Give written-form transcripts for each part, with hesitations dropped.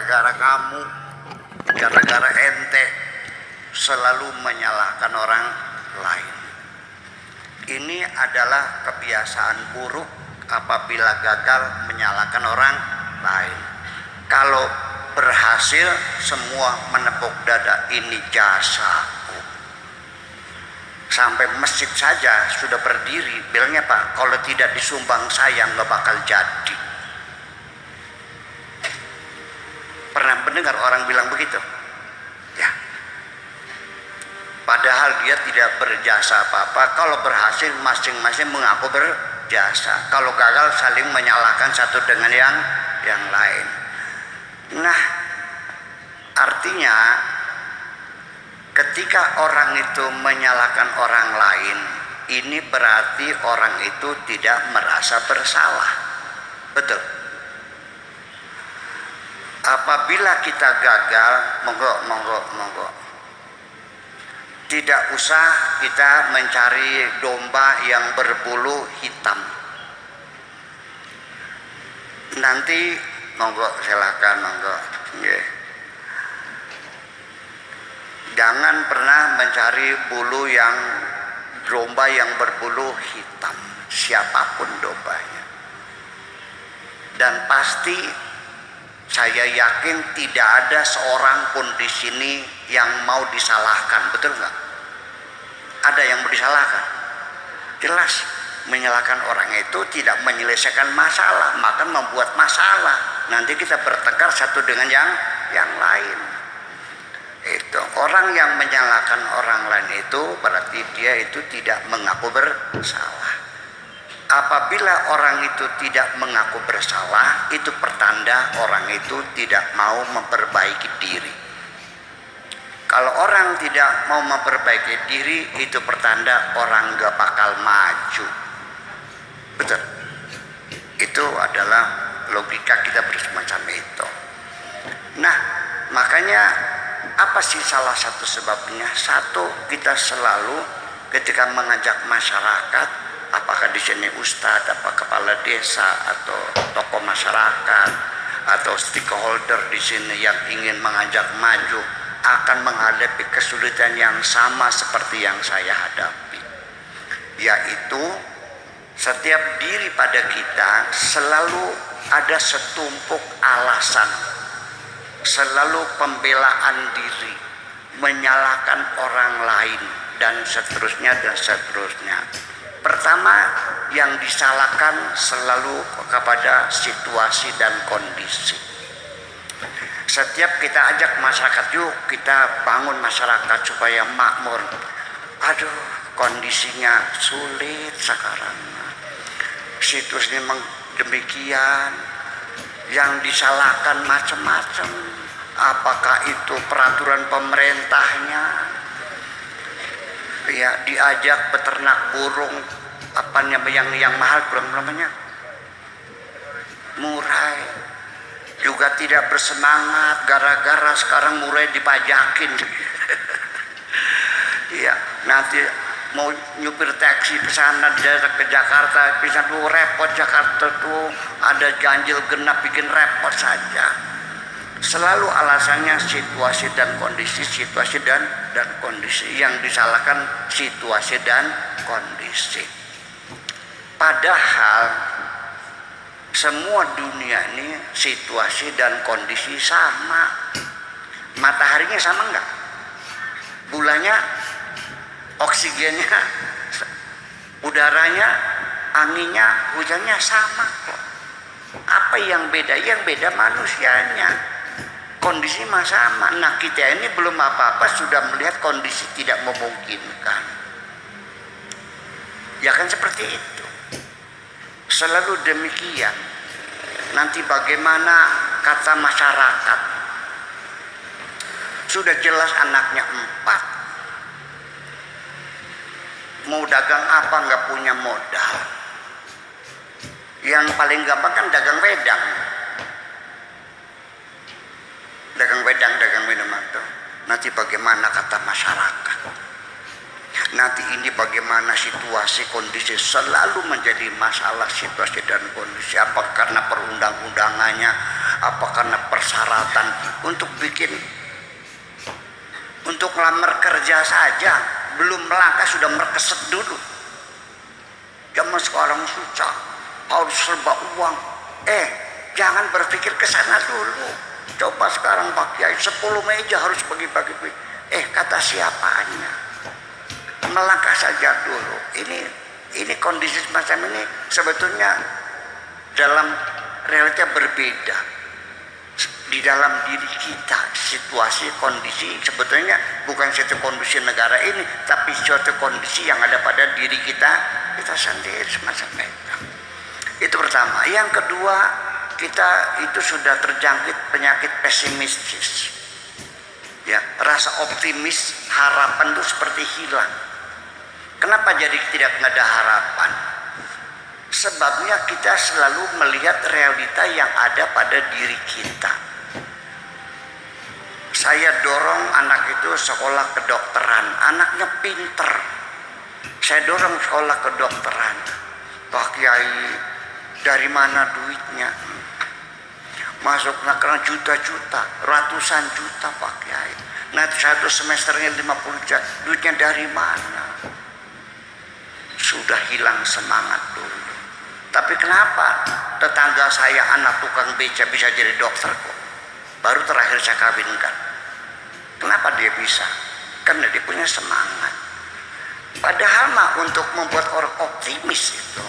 gara-gara kamu, gara-gara ente selalu menyalahkan orang lain. Ini adalah kebiasaan buruk apabila gagal menyalahkan orang lain. Kalau berhasil semua menepuk dada, ini jasaku. Sampai masjid saja sudah berdiri bilangnya, Pak, kalau tidak disumbang saya nggak bakal jadi. Pernah mendengar orang bilang begitu? Ya. Padahal dia tidak berjasa apa-apa. Kalau berhasil masing-masing mengaku berjasa. Kalau gagal saling menyalahkan satu dengan yang lain. Nah, artinya ketika orang itu menyalahkan orang lain, ini berarti orang itu tidak merasa bersalah. Betul. Apabila kita gagal, monggo. Tidak usah kita mencari domba yang berbulu hitam. Nanti monggo silakan monggo. Yeah. Jangan pernah mencari domba yang berbulu hitam, siapapun dombanya. Dan pasti saya yakin tidak ada seorang pun di sini yang mau disalahkan, betul nggak? Ada yang mau disalahkan? Jelas, menyalahkan orang itu tidak menyelesaikan masalah, maka membuat masalah. Nanti kita bertengkar satu dengan yang lain. Itu orang yang menyalahkan orang lain itu berarti dia itu tidak mengaku bersalah. Apabila orang itu tidak mengaku bersalah, itu pertanda orang itu tidak mau memperbaiki diri. Kalau orang tidak mau memperbaiki diri, itu pertanda orang gak bakal maju. Betul. Itu adalah logika kita bersemacam itu. Nah, makanya apa sih salah satu sebabnya? Satu, kita selalu ketika mengajak masyarakat, apakah di sini ustadz, apa kepala desa atau tokoh masyarakat atau stakeholder di sini yang ingin mengajak maju, akan menghadapi kesulitan yang sama seperti yang saya hadapi, yaitu setiap diri pada kita selalu ada setumpuk alasan, selalu pembelaan diri, menyalahkan orang lain dan seterusnya. Pertama, yang disalahkan selalu kepada situasi dan kondisi. Setiap kita ajak masyarakat, yuk kita bangun masyarakat supaya makmur. Aduh, kondisinya sulit sekarang. Situasinya memang demikian. Yang disalahkan macam-macam. Apakah itu peraturan pemerintahnya? Ya, diajak peternak burung yang mahal namanya murai, juga tidak bersemangat gara-gara sekarang murai dipajakin. Ya, nanti mau nyupir taksi ke sana ke Jakarta bisa tuh repot. Jakarta tuh ada ganjil genap, bikin repot saja. Selalu alasannya situasi dan kondisi, yang disalahkan situasi dan kondisi. Padahal semua dunia ini situasi dan kondisi sama. Mataharinya sama enggak? Bulannya, oksigennya, udaranya, anginnya, hujannya sama kok. Apa yang beda? Yang beda manusianya. Kondisi mah sama. Nah, kita ini belum apa-apa sudah melihat kondisi tidak memungkinkan. Ya kan seperti itu. Selalu demikian. Nanti bagaimana kata masyarakat? Sudah jelas anaknya 4. Mau dagang apa nggak punya modal. Yang paling gampang kan dagang wedang. Dagang minuman tuh. Nanti bagaimana kata masyarakat? Nanti ini bagaimana situasi kondisi, selalu menjadi masalah situasi dan kondisi. Apa karena perundang-undangannya, Apa karena persyaratan untuk untuk lamar kerja saja belum melangkah sudah merkeset dulu. Zaman sekarang susah, harus serba uang. Jangan berpikir ke sana dulu. Coba sekarang Pak Kiai 10 meja harus bagi-bagi. Kata siapanya? Melangkah saja dulu. Ini kondisi semacam ini sebetulnya dalam realita berbeda. Di dalam diri kita, situasi, kondisi sebetulnya bukan suatu kondisi negara ini, tapi suatu kondisi yang ada pada diri kita sendiri semacam itu. Itu pertama. Yang kedua, kita itu sudah terjangkit penyakit pesimistis. Ya, rasa optimis, harapan itu seperti hilang. Kenapa jadi tidak ada harapan? Sebabnya kita selalu melihat realita yang ada pada diri kita. Saya dorong anak itu sekolah kedokteran, anaknya pinter. Saya dorong sekolah kedokteran. Pak Kiai, dari mana duitnya? Masuk karena juta-juta, ratusan juta Pak Kiai. Nah, satu semesternya 50 juta, duitnya dari mana? Sudah hilang semangat dulu. Tapi kenapa tetangga saya anak tukang beca bisa jadi dokter kok? Baru terakhir saya kawinkan. Kenapa dia bisa? Karena dia punya semangat. Padahal mah untuk membuat orang optimis itu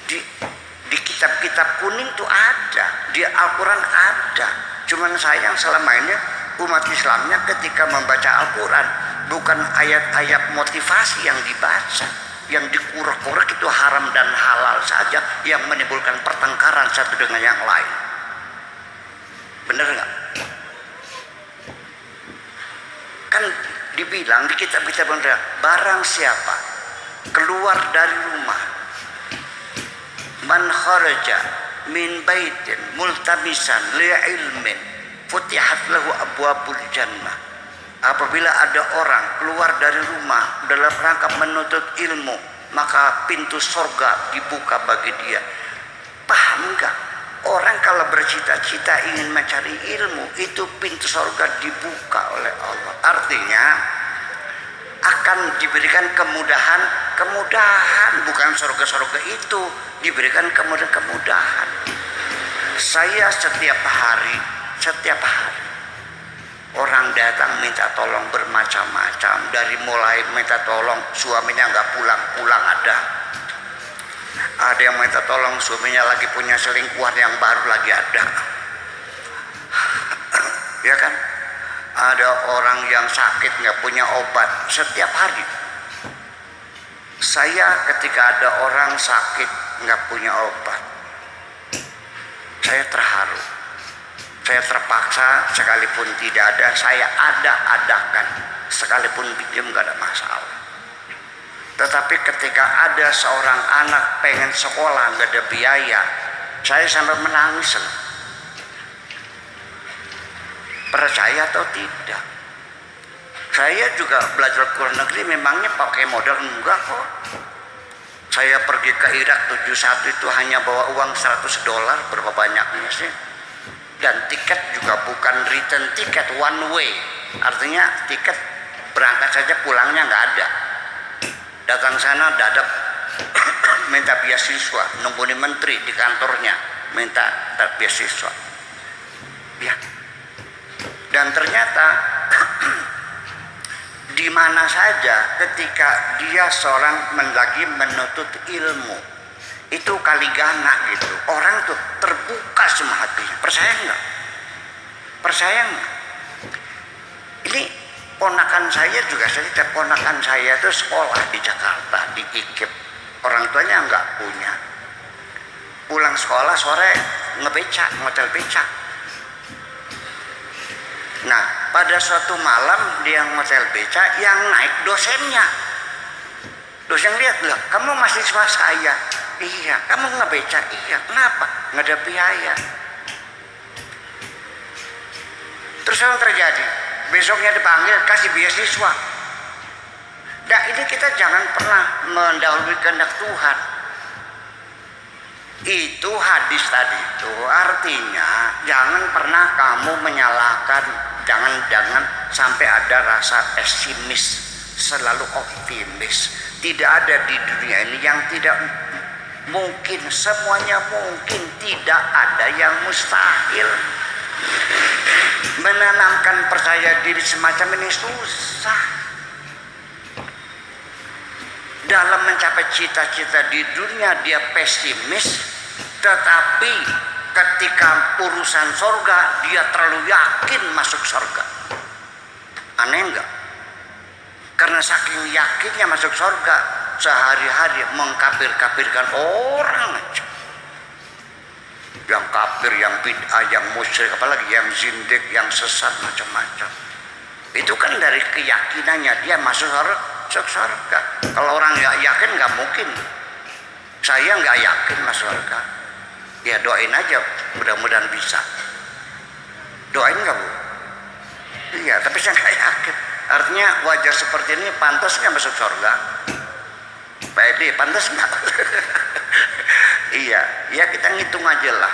di kitab-kitab kuning itu ada, di Al-Quran ada. Cuman sayang selama ini umat Islamnya ketika membaca Al-Quran bukan ayat-ayat motivasi yang dibaca, yang dikurek-kurek itu haram dan halal saja yang menimbulkan pertengkaran satu dengan yang lain. Bener nggak? Kan dibilang di kitab-kitab barang siapa keluar dari rumah, man kharaja min baitin multamisan li ilmin futihat lahu abwabul jannah. Apabila ada orang keluar dari rumah dalam rangka menuntut ilmu, maka pintu surga dibuka bagi dia. Paham enggak? Orang kalau bercita-cita ingin mencari ilmu, itu pintu surga dibuka oleh Allah. Artinya akan diberikan kemudahan, bukan surga-surga itu, diberikan kemudahan. Saya setiap hari orang datang minta tolong bermacam-macam, dari mulai minta tolong suaminya nggak pulang-pulang, ada yang minta tolong suaminya lagi punya selingkuhan yang baru lagi ada. Ya kan? Ada orang yang sakit nggak punya obat setiap hari. Saya ketika ada orang sakit nggak punya obat, saya terharu. Saya terpaksa sekalipun tidak ada, saya adakan. Sekalipun pinjam nggak ada masalah. Tetapi ketika ada seorang anak pengen sekolah nggak ada biaya, saya sampai menangis. Percaya atau tidak? Saya juga belajar ke luar negeri memangnya pakai modal enggak kok. Saya pergi ke Irak 71 itu hanya bawa uang $100, berapa banyaknya sih? Dan tiket juga bukan return tiket, one way. Artinya tiket berangkat saja, pulangnya nggak ada. Datang sana dadap minta beasiswa, nungguin menteri di kantornya minta beasiswa. Ya. Dan ternyata di mana saja ketika dia seorang lagi menuntut ilmu, itu kali gana gitu, orang tuh terbuka semua hatinya. Percaya nggak? Ini ponakan saya juga, ponakan saya itu sekolah di Jakarta, di IKIP. Orang tuanya nggak punya. Pulang sekolah sore ngotel becak. Nah, pada suatu malam dia ngotel becak, yang naik dosennya. Dosen lihat, loh, kamu mahasiswa saya. Iya. Kamu ngebecak? Iya. Kenapa? Nggak ada biaya. Terus apa yang terjadi? Besoknya dipanggil, kasih beasiswa. Nah, ini kita jangan pernah mendahului kehendak Tuhan. Itu hadis tadi itu artinya jangan pernah kamu menyalahkan, jangan sampai ada rasa pesimis, selalu optimis. Tidak ada di dunia ini yang tidak mungkin, semuanya mungkin, tidak ada yang mustahil. Menanamkan percaya diri semacam ini susah. Dalam mencapai cita-cita di dunia dia pesimis, tetapi ketika urusan surga dia terlalu yakin masuk surga. Aneh enggak? Karena saking yakinnya masuk surga, sehari-hari mengkafir-kafirkan orang aja. Yang kafir, yang bid'ah, yang musyrik, apalagi yang zindik, yang sesat, macam-macam. Itu kan dari keyakinannya dia masuk surga. Kalau orang nggak yakin nggak mungkin. Saya nggak yakin masuk surga. Ya doain aja, mudah-mudahan bisa. Doain nggak Bu? Iya, tapi saya nggak yakin. Artinya wajah seperti ini pantas nggak masuk surga? Pak Edi, pantas nggak? Iya, ya kita ngitung aja lah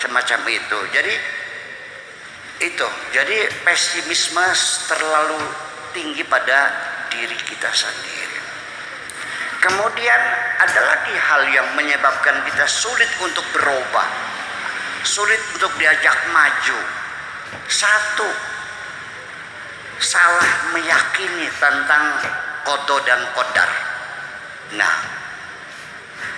semacam itu. Jadi pesimisme terlalu tinggi pada diri kita sendiri. Kemudian ada lagi hal yang menyebabkan kita sulit untuk berubah, sulit untuk diajak maju. Satu, salah meyakini tentang qada dan qadar. Nah,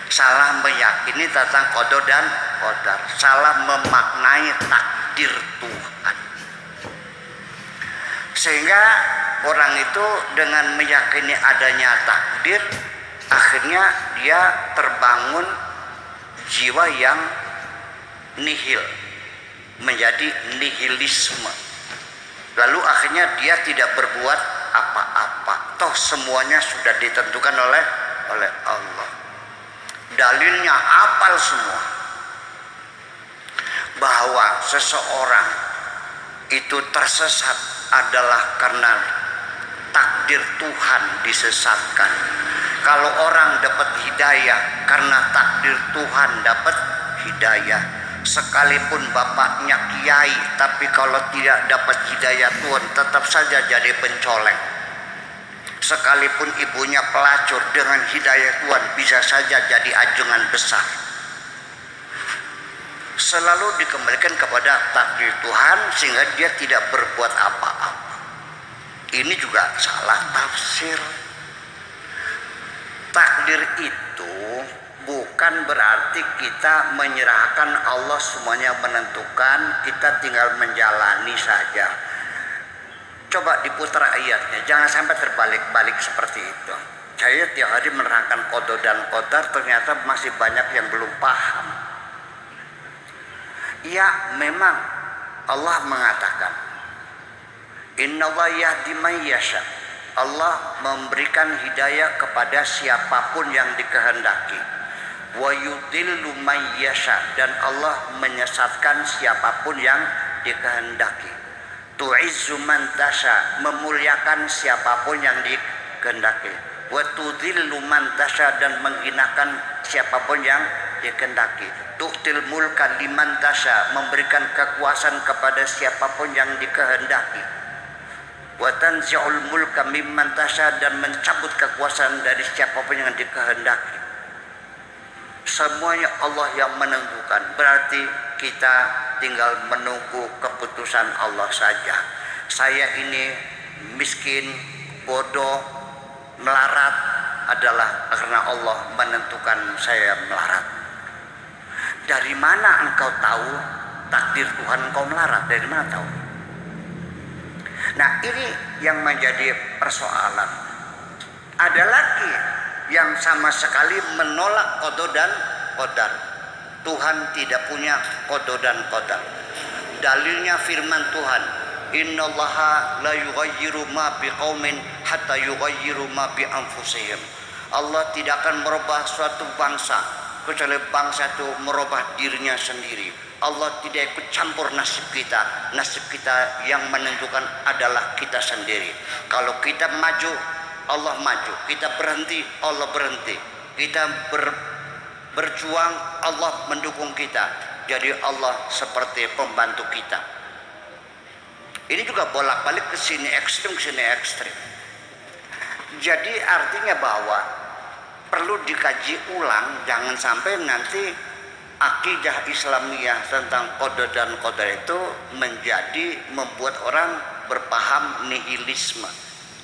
salah meyakini tentang qada dan qadar, salah memaknai takdir Tuhan. Sehingga orang itu dengan meyakini adanya takdir, akhirnya dia terbangun jiwa yang nihil, menjadi nihilisme. Lalu akhirnya dia tidak berbuat apa-apa. Toh semuanya sudah ditentukan oleh Allah. Dalilnya apal semua. Bahwa seseorang itu tersesat adalah karena takdir Tuhan disesatkan. Kalau orang dapat hidayah karena takdir Tuhan dapat hidayah. Sekalipun bapaknya kiai, tapi kalau tidak dapat hidayah Tuhan tetap saja jadi pencoleng. Sekalipun ibunya pelacur, dengan hidayah Tuhan bisa saja jadi anjungan besar. Selalu dikembalikan kepada takdir Tuhan sehingga dia tidak berbuat apa-apa. Ini juga salah tafsir. Takdir itu bukan berarti kita menyerahkan Allah semuanya menentukan, kita tinggal menjalani saja. Coba diputar ayatnya, jangan sampai terbalik-balik seperti itu. Saya tiap hari menerangkan qada dan qadar, ternyata masih banyak yang belum paham. Ya memang Allah mengatakan Innallaha yahdi man yasha. Allah memberikan hidayah kepada siapapun yang dikehendaki. Wa yudillu man yasha, dan Allah menyesatkan siapapun yang dikehendaki. Tu'izzu man tasha, memuliakan siapapun yang dikehendaki. Wa tudhillu man tasha, dan menghinakan siapapun yang dikehendaki. Tu'til mulka liman tasha, memberikan kekuasaan kepada siapapun yang dikehendaki. Wa tanzi'ul mulka mimman tasha, dan mencabut kekuasaan dari siapapun yang dikehendaki. Semuanya Allah yang menentukan. Berarti kita tinggal menunggu keputusan Allah saja. Saya ini miskin, bodoh, melarat adalah karena Allah menentukan saya melarat. Dari mana engkau tahu takdir Tuhan engkau melarat? Dari mana tahu? Nah, ini yang menjadi persoalan. Ada lagi yang sama sekali menolak qada dan qadar. Tuhan tidak punya qada dan qadar. Dalilnya firman Tuhan, innallaha la yughayyiru ma biqaumin hatta yughayyiru ma bi anfusihim. Allah tidak akan merubah suatu bangsa kecuali bangsa itu merubah dirinya sendiri. Allah tidak ikut campur nasib kita. Nasib kita yang menentukan adalah kita sendiri. Kalau kita maju, Allah maju. Kita berhenti, Allah berhenti. Kita berjuang Allah mendukung kita, jadi Allah seperti pembantu kita. Ini juga bolak-balik ke sini ekstrim, ke sini ekstrim. Jadi artinya bahwa perlu dikaji ulang, jangan sampai nanti akidah Islamiyah tentang qada dan qadar itu membuat orang berpaham nihilisme.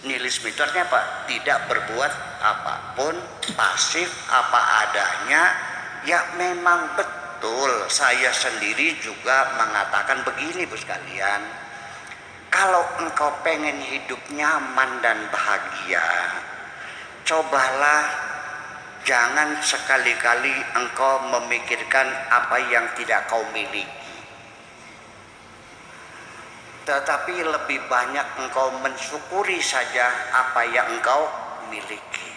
Nihilisme itu artinya apa? Tidak berbuat apapun, pasif apa adanya. Ya memang betul, saya sendiri juga mengatakan begini Bu sekalian. Kalau engkau pengen hidup nyaman dan bahagia, cobalah jangan sekali-kali engkau memikirkan apa yang tidak kau miliki, tetapi lebih banyak engkau mensyukuri saja apa yang engkau miliki.